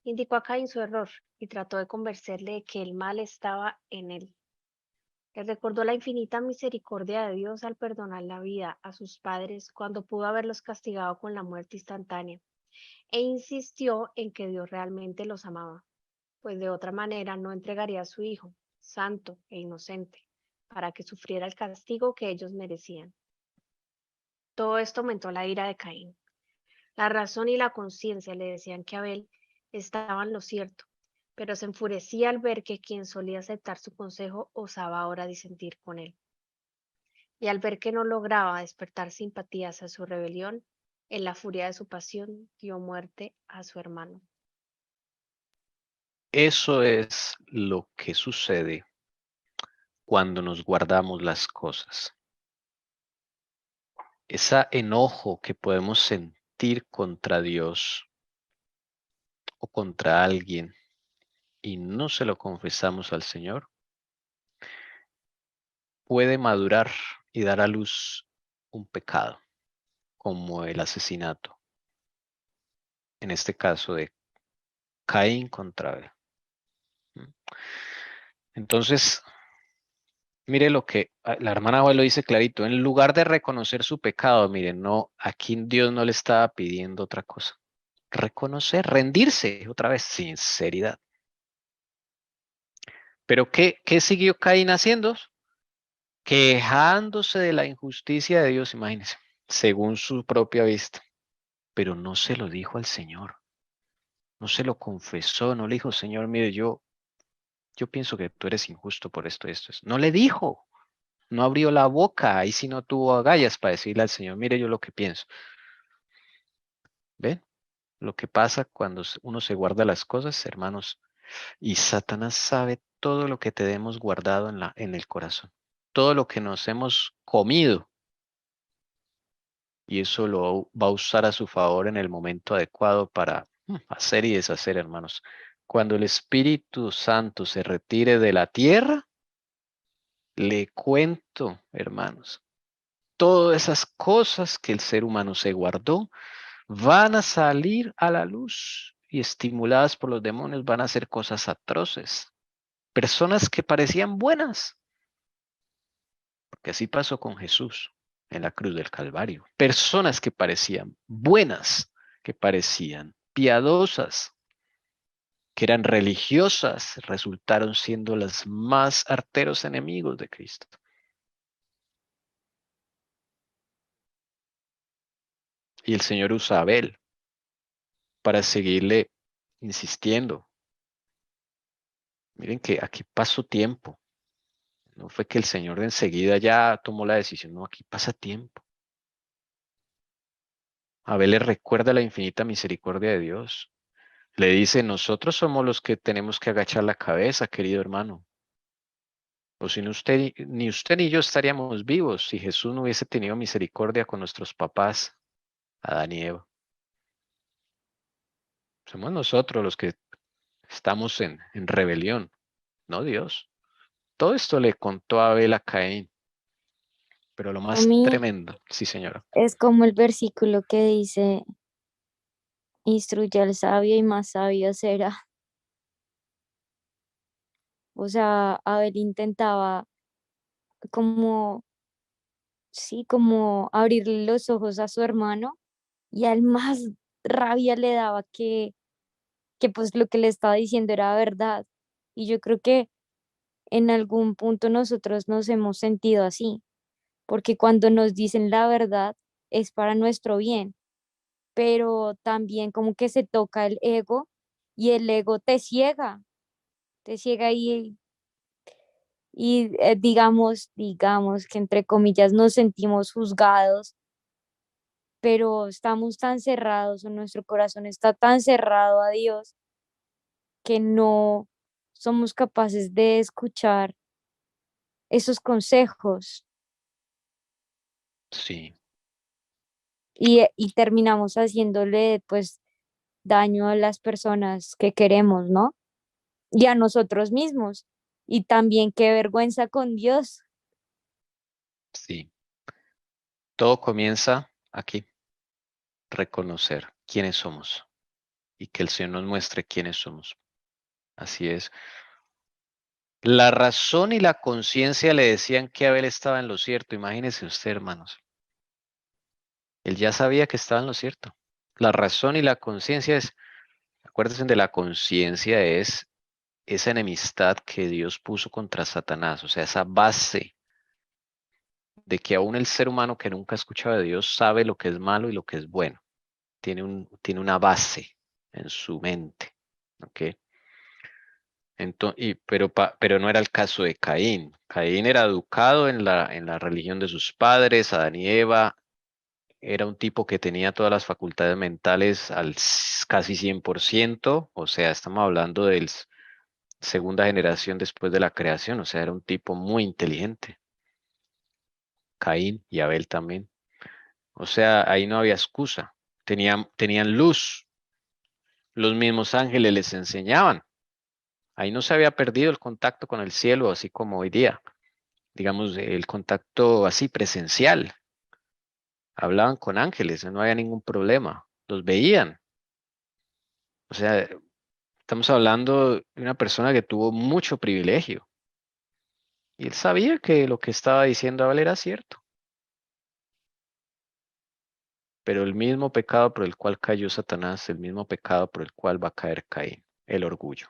Indicó a Caín su error y trató de convencerle de que el mal estaba en él. Le recordó la infinita misericordia de Dios al perdonar la vida a sus padres cuando pudo haberlos castigado con la muerte instantánea, e insistió en que Dios realmente los amaba, pues de otra manera no entregaría a su hijo, santo e inocente, para que sufriera el castigo que ellos merecían. Todo esto aumentó la ira de Caín. La razón y la conciencia le decían que Abel estaba en lo cierto, pero se enfurecía al ver que quien solía aceptar su consejo osaba ahora disentir con él. Y al ver que no lograba despertar simpatías a su rebelión, en la furia de su pasión dio muerte a su hermano. Eso es lo que sucede cuando nos guardamos las cosas. Ese enojo que podemos sentir contra Dios o contra alguien y no se lo confesamos al Señor, puede madurar y dar a luz un pecado, como el asesinato, en este caso de Caín contra Abel. Entonces, mire lo que la hermana Abel lo dice clarito, en lugar de reconocer su pecado, mire, no, aquí Dios no le estaba pidiendo otra cosa. Reconocer, rendirse, otra vez, sinceridad. Pero ¿qué siguió Caín haciendo? Quejándose de la injusticia de Dios, imagínense, según su propia vista. Pero no se lo dijo al Señor. No se lo confesó, no le dijo, Señor, mire, yo pienso que tú eres injusto por esto, esto. No le dijo, no abrió la boca, ahí sí no tuvo agallas para decirle al Señor, mire yo lo que pienso. ¿Ven? Lo que pasa cuando uno se guarda las cosas, hermanos, y Satanás sabe todo lo que tenemos guardado en el corazón, todo lo que nos hemos comido, y eso lo va a usar a su favor en el momento adecuado para hacer y deshacer, hermanos. Cuando el Espíritu Santo se retire de la tierra, le cuento, hermanos, todas esas cosas que el ser humano se guardó van a salir a la luz y estimuladas por los demonios van a hacer cosas atroces. Personas que parecían buenas, porque así pasó con Jesús en la cruz del Calvario. Personas que parecían buenas, que parecían piadosas, que eran religiosas, resultaron siendo las más arteros enemigos de Cristo. Y el Señor usa a Abel para seguirle insistiendo. Miren que aquí pasó tiempo. No fue que el Señor de enseguida ya tomó la decisión. No, aquí pasa tiempo. Abel le recuerda la infinita misericordia de Dios. Le dice, nosotros somos los que tenemos que agachar la cabeza, querido hermano. O si no ni usted ni yo estaríamos vivos si Jesús no hubiese tenido misericordia con nuestros papás, Adán y Eva. Somos nosotros los que estamos en rebelión, no Dios. Todo esto le contó Abel a Caín, pero lo A más mí tremendo, sí señora. es como el versículo que dice, instruye al sabio y más sabio será. O sea, Abel intentaba como, sí, como abrirle los ojos a su hermano y al más rabia le daba que pues lo que le estaba diciendo era verdad. Y yo creo que en algún punto nosotros nos hemos sentido así, porque cuando nos dicen la verdad es para nuestro bien, pero también como que se toca el ego y el ego te ciega y digamos que entre comillas nos sentimos juzgados, pero estamos tan cerrados o nuestro corazón está tan cerrado a Dios que no somos capaces de escuchar esos consejos Sí, y terminamos haciéndole pues daño a las personas que queremos, ¿no? Y a nosotros mismos. Y también qué vergüenza con Dios. sí. Todo comienza aquí, reconocer quiénes somos y que el Señor nos muestre quiénes somos. Así es. La razón y la conciencia le decían que Abel estaba en lo cierto. Imagínese usted, hermanos. Él ya sabía que estaba en lo cierto. La razón y la conciencia acuérdense de la conciencia es esa enemistad que Dios puso contra Satanás, o sea, esa base de que aún el ser humano que nunca ha escuchado de Dios sabe lo que es malo y lo que es bueno. tiene una base en su mente. ¿Ok? Pero no era el caso de Caín. Caín era educado en la religión de sus padres, Adán y Eva. Era un tipo que tenía todas las facultades mentales casi 100%. O sea, estamos hablando de segunda generación después de la creación. O sea, era un tipo muy inteligente. Caín y Abel también. O sea, ahí no había excusa. Tenían luz. Los mismos ángeles les enseñaban. Ahí no se había perdido el contacto con el cielo, así como hoy día. Digamos, el contacto así presencial. Hablaban con ángeles, no había ningún problema. Los veían. O sea, estamos hablando de una persona que tuvo mucho privilegio. Y él sabía que lo que estaba diciendo Abel era cierto. Pero el mismo pecado por el cual cayó Satanás, el mismo pecado por el cual va a caer Caín, el orgullo.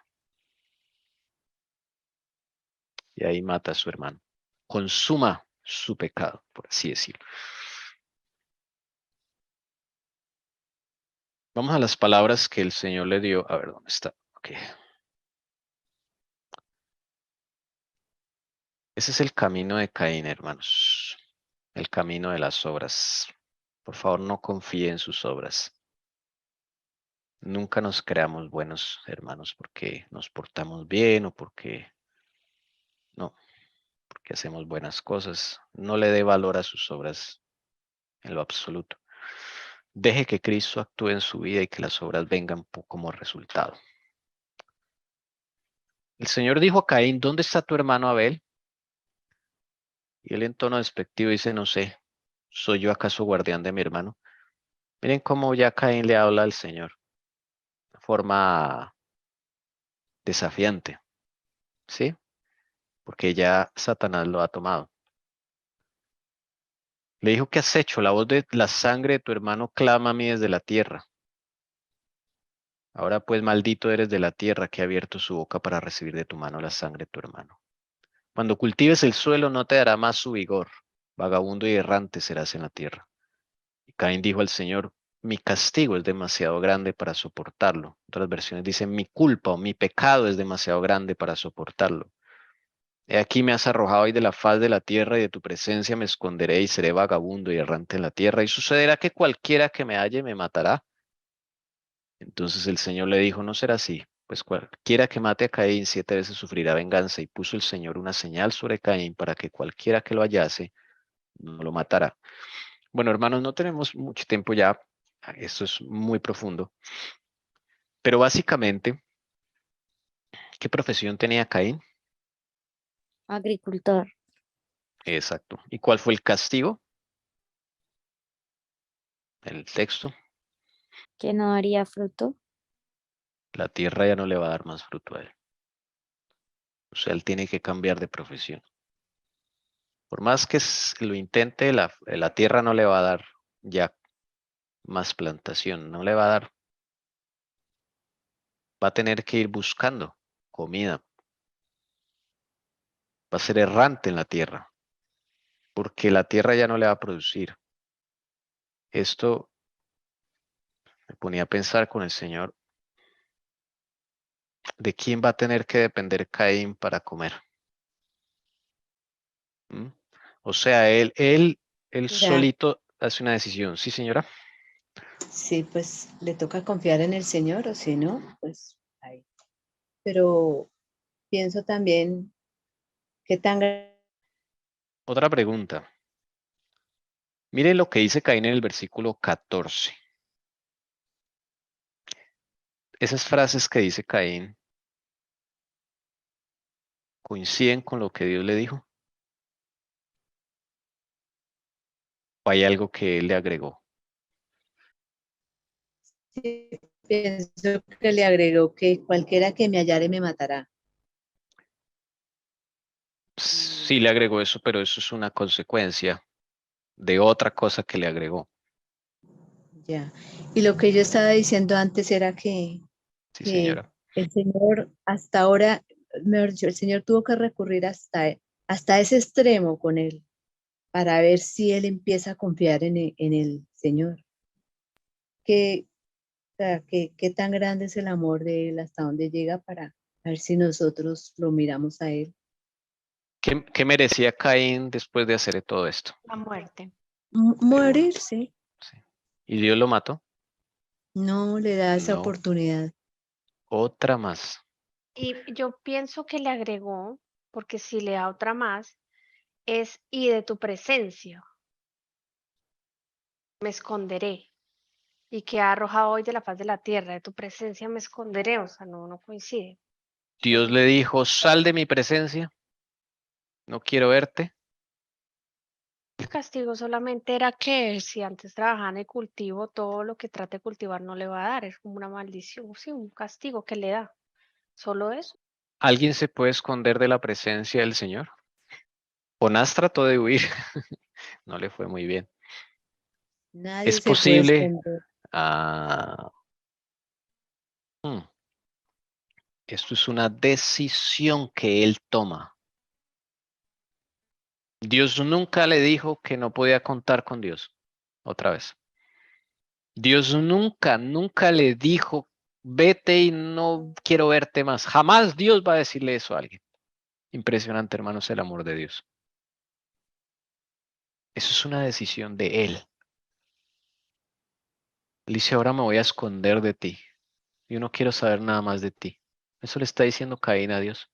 Y ahí mata a su hermano. Consuma su pecado, por así decirlo. Vamos a las palabras que el Señor le dio. A ver, ¿dónde está? Ok. Ese es el camino de Caín, hermanos. El camino de las obras. Por favor, no confíe en sus obras. Nunca nos creamos buenos, hermanos, porque nos portamos bien o porque hacemos buenas cosas. No le dé valor a sus obras en lo absoluto. Deje que Cristo actúe en su vida y que las obras vengan como resultado. El Señor dijo a Caín, ¿dónde está tu hermano Abel? Y él en tono despectivo dice, no sé, ¿soy yo acaso guardián de mi hermano? Miren cómo ya Caín le habla al Señor de forma desafiante, ¿sí? Porque ya Satanás lo ha tomado. Le dijo, ¿qué has hecho? La voz de la sangre de tu hermano clama a mí desde la tierra. Ahora pues maldito eres de la tierra que ha abierto su boca para recibir de tu mano la sangre de tu hermano. Cuando cultives el suelo no te dará más su vigor. Vagabundo y errante serás en la tierra. Y Caín dijo al Señor, mi castigo es demasiado grande para soportarlo. Otras versiones dicen, mi culpa o mi pecado es demasiado grande para soportarlo. He aquí me has arrojado hoy de la faz de la tierra y de tu presencia me esconderé y seré vagabundo y errante en la tierra. Y sucederá que cualquiera que me halle me matará. Entonces el Señor le dijo, no será así, pues cualquiera que mate a Caín 7 veces sufrirá venganza. Y puso el Señor una señal sobre Caín para que cualquiera que lo hallase no lo matará. Bueno, hermanos, no tenemos mucho tiempo ya. Esto es muy profundo. Pero básicamente, ¿qué profesión tenía Caín? Agricultor. Exacto. ¿Y cuál fue el castigo? El texto. Que no daría fruto. La tierra ya no le va a dar más fruto a él. O sea, él tiene que cambiar de profesión. Por más que lo intente, la tierra no le va a dar ya más plantación, no le va a dar. Va a tener que ir buscando comida. Va a ser errante en la tierra, porque la tierra ya no le va a producir. Esto me ponía a pensar con el Señor, ¿de quién va a tener que depender Caín para comer? ¿Mm? O sea, él Mira, solito hace una decisión. Sí, señora. sí, pues le toca confiar en el Señor, o si no, pues ahí. Pero pienso también qué tan Otra pregunta. Mire lo que dice Caín en el versículo 14. Esas frases que dice Caín coinciden con lo que Dios le dijo. ¿O hay algo que él le agregó? pienso que le agregó que cualquiera que me hallare me matará. Sí le agregó eso, pero eso es una consecuencia de otra cosa que le agregó. Ya. Y lo que yo estaba diciendo antes era Sí, que señora. el Señor hasta ahora, mejor dicho, el Señor tuvo que recurrir hasta ese extremo con él para ver si él empieza a confiar en el Señor. qué, o sea, qué tan grande es el amor de Él, hasta dónde llega para ver si nosotros lo miramos a Él. ¿Qué merecía Caín después de hacer todo esto? La muerte. Morirse, Sí. ¿Y Dios lo mató? no le da esa No. oportunidad. Otra más. Y yo pienso que le agregó, porque si le da otra más, es y de tu presencia me esconderé. Y que ha arrojado hoy de la faz de la tierra, de tu presencia me esconderé, o sea, no coincide. Dios le dijo, sal de mi presencia, no quiero verte. El castigo solamente era que si antes trabajaba en el cultivo, todo lo que trate de cultivar no le va a dar, es como una maldición, sí, un castigo que le da. Solo eso. ¿Alguien se puede esconder de la presencia del Señor? Jonás trató de huir, no le fue muy bien. Nadie Es se puede posible. esconder. Hmm, Esto es una decisión que él toma. Dios nunca le dijo que no podía contar con Dios. Otra vez. Dios nunca le dijo, vete y no quiero verte más. Jamás Dios va a decirle eso a alguien. Impresionante, hermanos, el amor de Dios. Eso es una decisión de Él. Él dice, ahora me voy a esconder de ti. Yo no quiero saber nada más de ti. Eso le está diciendo Caín a Dios.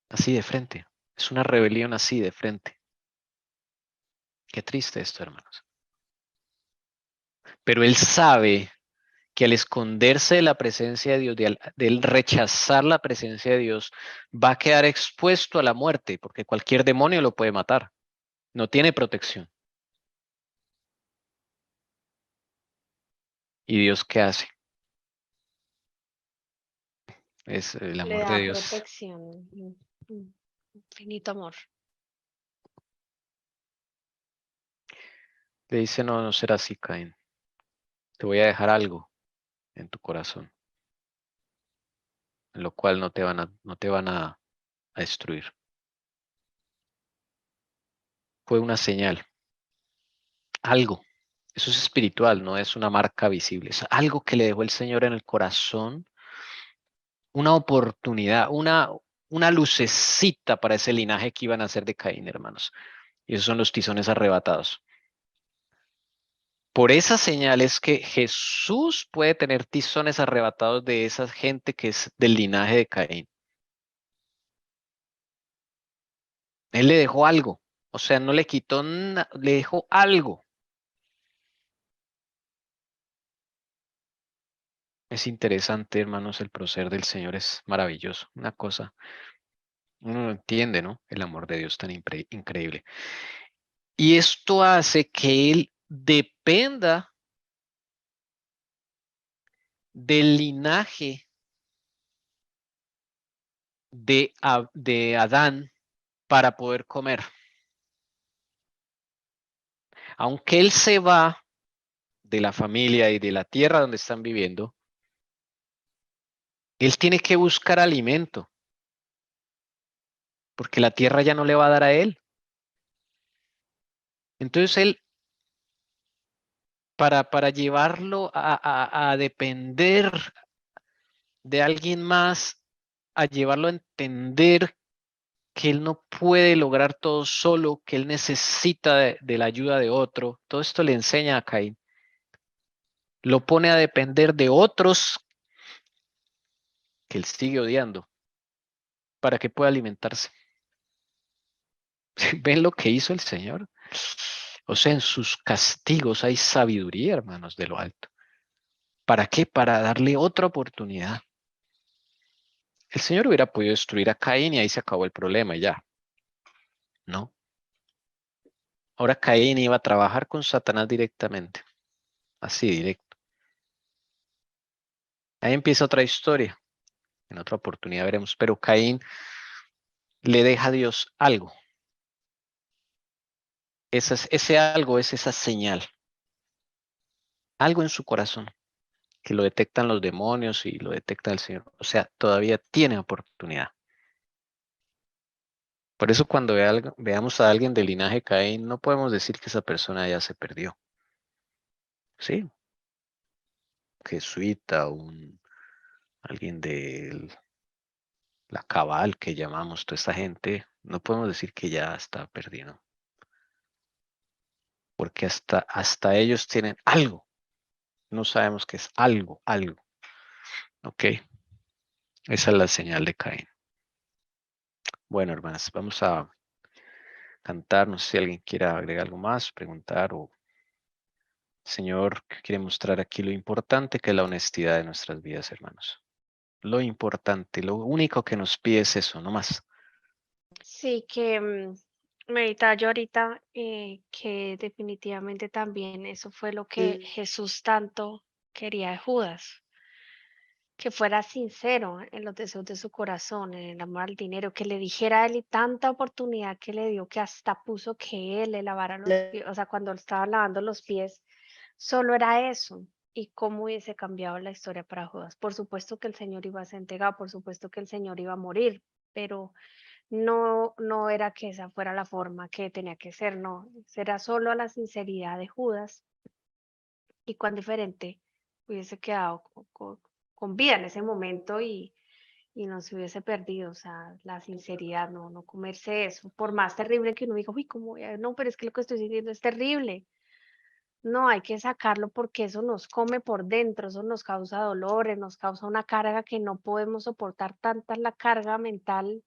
Así de frente. Es una rebelión así de frente. Qué triste esto, hermanos. Pero él sabe que al esconderse de la presencia de Dios, de él rechazar la presencia de Dios, va a quedar expuesto a la muerte, porque cualquier demonio lo puede matar. No tiene protección. ¿Y Dios qué hace? Es el Le amor de da Dios. protección, infinito amor. Le dice, no, no será así, Caín. Te voy a dejar algo en tu corazón, en lo cual no te van a destruir. Fue una señal, algo. Eso es espiritual, no es una marca visible. Es algo que le dejó el Señor en el corazón, una oportunidad, una lucecita para ese linaje que iban a ser de Caín, hermanos. Y esos son los tizones arrebatados. Por esas señales que Jesús puede tener tizones arrebatados de esa gente que es del linaje de Caín. Él le dejó algo, o sea, no le quitó nada, le dejó algo. Es interesante, hermanos, el proceder del Señor es maravilloso. Una cosa, uno no entiende, ¿no? El amor de Dios tan increíble. Y esto hace que Él dependa del linaje de Adán para poder comer. Aunque Él se va de la familia y de la tierra donde están viviendo, Él tiene que buscar alimento, porque la tierra ya no le va a dar a Él. Entonces Él, para llevarlo a depender de alguien más, a llevarlo a entender que él no puede lograr todo solo, que él necesita de la ayuda de otro. Todo esto le enseña a Caín. Lo pone a depender de otros que él sigue odiando para que pueda alimentarse. ¿Ven lo que hizo el Señor? O sea, en sus castigos hay sabiduría, hermanos, de lo alto. ¿Para qué? Para darle otra oportunidad. El Señor hubiera podido destruir a Caín y ahí se acabó el problema y ya. No. Ahora Caín iba a trabajar con Satanás directamente. Así directo. Ahí empieza otra historia. En otra oportunidad veremos. Pero Caín le deja a Dios algo. Ese algo es esa señal. Algo en su corazón. Que lo detectan los demonios y lo detecta el Señor. O sea, todavía tiene oportunidad. Por eso cuando veamos a alguien del linaje Caín, no podemos decir que esa persona ya se perdió. sí, jesuita, alguien de la cabal que llamamos toda esta gente, no podemos decir que ya está perdido, porque hasta ellos tienen algo, no sabemos qué es algo, ¿ok? Esa es la señal de Caín. Bueno, hermanas, vamos a cantar, no sé si alguien quiera agregar algo más, preguntar o Señor quiere mostrar aquí lo importante que es la honestidad de nuestras vidas, hermanos. Lo importante, lo único que nos pide es eso, no más. Sí, que meditaba yo ahorita que definitivamente también eso fue lo que Jesús tanto quería de Judas, que fuera sincero en los deseos de su corazón, en el amor al dinero, que le dijera a él y tanta oportunidad que le dio que hasta puso que él le lavara los pies, o sea, cuando él estaba lavando los pies, solo era eso. Y cómo hubiese cambiado la historia para Judas. Por supuesto que el Señor iba a ser entregado, por supuesto que el Señor iba a morir, pero no era que esa fuera la forma que tenía que ser, no, era solo la sinceridad de Judas y cuán diferente hubiese quedado con vida en ese momento y no se hubiese perdido, o sea, la sinceridad, no comerse eso, por más terrible que uno diga, uy, ¿cómo voy a-?". No, pero es que lo que estoy diciendo es terrible. No, hay que sacarlo porque eso nos come por dentro, eso nos causa dolores, nos causa una carga que no podemos soportar, tanta es la carga mental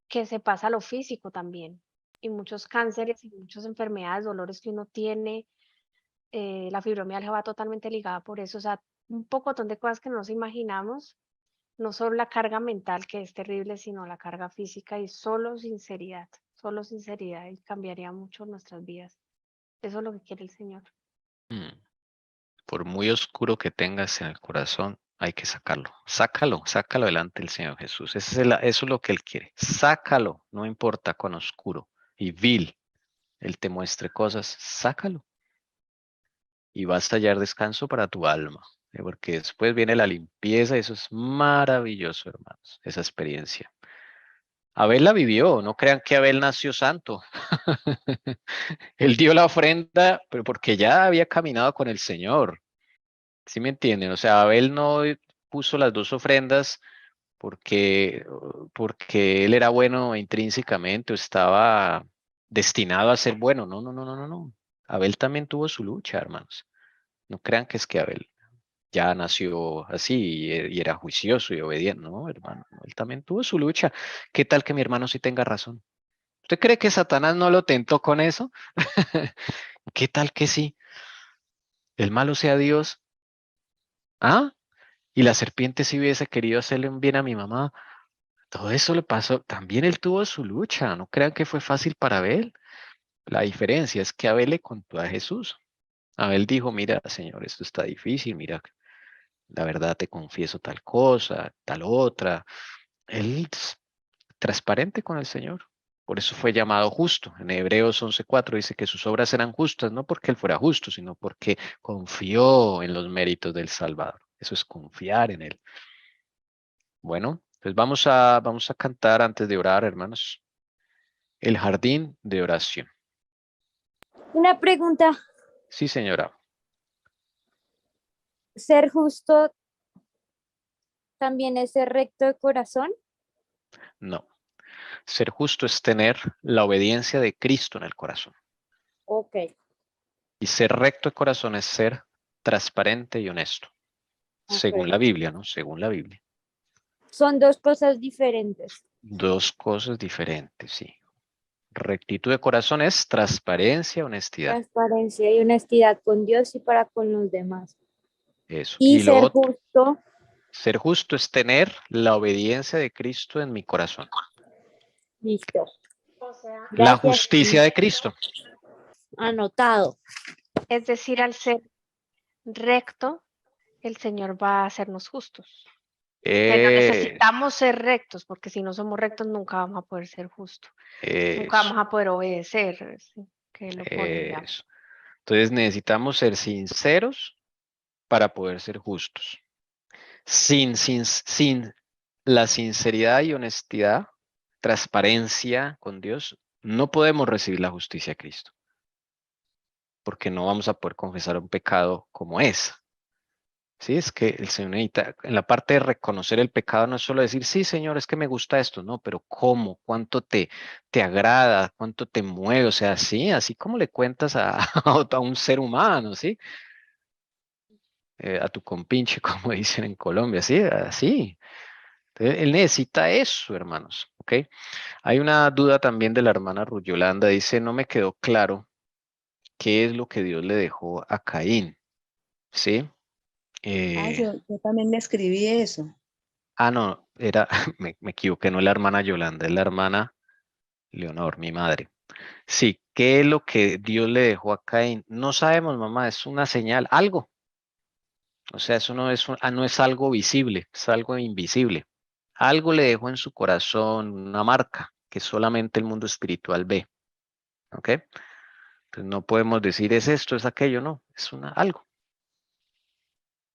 que se pasa a lo físico también. Y muchos cánceres y muchas enfermedades, dolores que uno tiene, la fibromialgia va totalmente ligada por eso, o sea, un pocotón de cosas que no nos imaginamos, no solo la carga mental que es terrible, sino la carga física y solo sinceridad y cambiaría mucho nuestras vidas. Eso es lo que quiere el Señor. Mm. Por muy oscuro que tengas en el corazón, hay que sacarlo. Sácalo delante del Señor Jesús. Eso es lo que Él quiere. Sácalo, no importa cuán oscuro y vil Él te muestre cosas, sácalo. Y vas a hallar descanso para tu alma. Porque después viene la limpieza y eso es maravilloso, hermanos, esa experiencia. Abel la vivió, no crean que Abel nació santo. Él dio la ofrenda, pero porque ya había caminado con el Señor. ¿Sí me entienden? O sea, Abel no puso las dos ofrendas porque él era bueno intrínsecamente o estaba destinado a ser bueno. No, no, no, no, no, no. Abel también tuvo su lucha, hermanos. No crean que es que Abel ya nació así y era juicioso y obediente. No, hermano, él también tuvo su lucha. ¿Qué tal que mi hermano sí tenga razón? ¿Usted cree que Satanás no lo tentó con eso? ¿Qué tal que sí? El malo sea Dios. ¿Ah? Y la serpiente si hubiese querido hacerle un bien a mi mamá. Todo eso le pasó. También él tuvo su lucha. No crean que fue fácil para Abel. La diferencia es que Abel le contó a Jesús. Abel dijo, mira, Señor, esto está difícil. Mira, la verdad te confieso tal cosa, tal otra. Él es transparente con el Señor. Por eso fue llamado justo. En Hebreos 11:4 dice que sus obras eran justas, no porque él fuera justo, sino porque confió en los méritos del Salvador. Eso es confiar en él. Bueno, pues vamos a cantar antes de orar, hermanos. El jardín de oración. Una pregunta, Sí, señora. ¿ser justo también es ser recto de corazón? No. Ser justo es tener la obediencia de Cristo en el corazón. Ok, Y ser recto de corazón es ser transparente y honesto. Según ok. la Biblia, ¿no? Según la Biblia. Son dos cosas diferentes. Dos cosas diferentes, sí. Rectitud de corazón es transparencia, honestidad. Transparencia y honestidad con Dios y para con los demás. Eso. Y Y lo ser otro, justo, ser justo es tener la obediencia de Cristo en mi corazón. listo. O sea, La Gracias. justicia de Cristo. Anotado. es decir, al ser recto, el Señor va a hacernos justos. Pero Eh, necesitamos ser rectos, porque si no somos rectos nunca vamos a poder ser justos, nunca Eso, vamos a poder obedecer, ¿sí? Que lo pone ya. eso. Entonces necesitamos ser sinceros para poder ser justos. Sin la sinceridad y honestidad, transparencia con Dios, no podemos recibir la justicia de Cristo. porque no vamos a poder confesar un pecado como es. Sí, es que el Señor necesita, en la parte de reconocer el pecado, no es solo decir, sí, Señor, es que me gusta esto, no, pero ¿cómo? ¿Cuánto te agrada? ¿Cuánto te mueve? O sea, sí, así como le cuentas a, a un ser humano, ¿sí? A tu compinche, como dicen en Colombia, ¿sí? Así. Entonces, él necesita eso, hermanos, ¿ok? Hay una duda también de la hermana Ruyolanda, dice, no me quedó claro qué es lo que Dios le dejó a Caín, ¿sí? Eh, Yo también me escribí eso. no, era, me equivoqué, no es la hermana Yolanda, es la hermana Leonor, mi madre. Sí, ¿qué es lo que Dios le dejó a Caín? No sabemos, mamá, es una señal, algo. O sea, eso no es, no es algo visible, es algo invisible. Algo le dejó en su corazón, una marca que solamente el mundo espiritual ve. ¿Ok? Entonces no podemos decir es esto, es aquello, no, es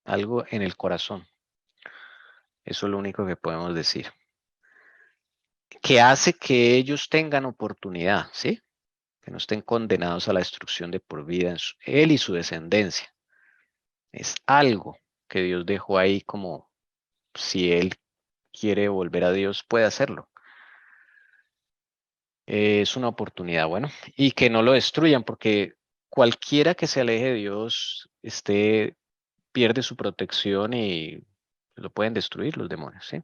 algo en el corazón. Eso es lo único que podemos decir. Que hace que ellos tengan oportunidad, ¿sí? Que no estén condenados a la destrucción de por vida, él y su descendencia. Es algo que Dios dejó ahí como si él quiere volver a Dios, puede hacerlo. Es una oportunidad, bueno, y que no lo destruyan, porque cualquiera que se aleje de Dios, pierde su protección y lo pueden destruir los demonios, ¿sí?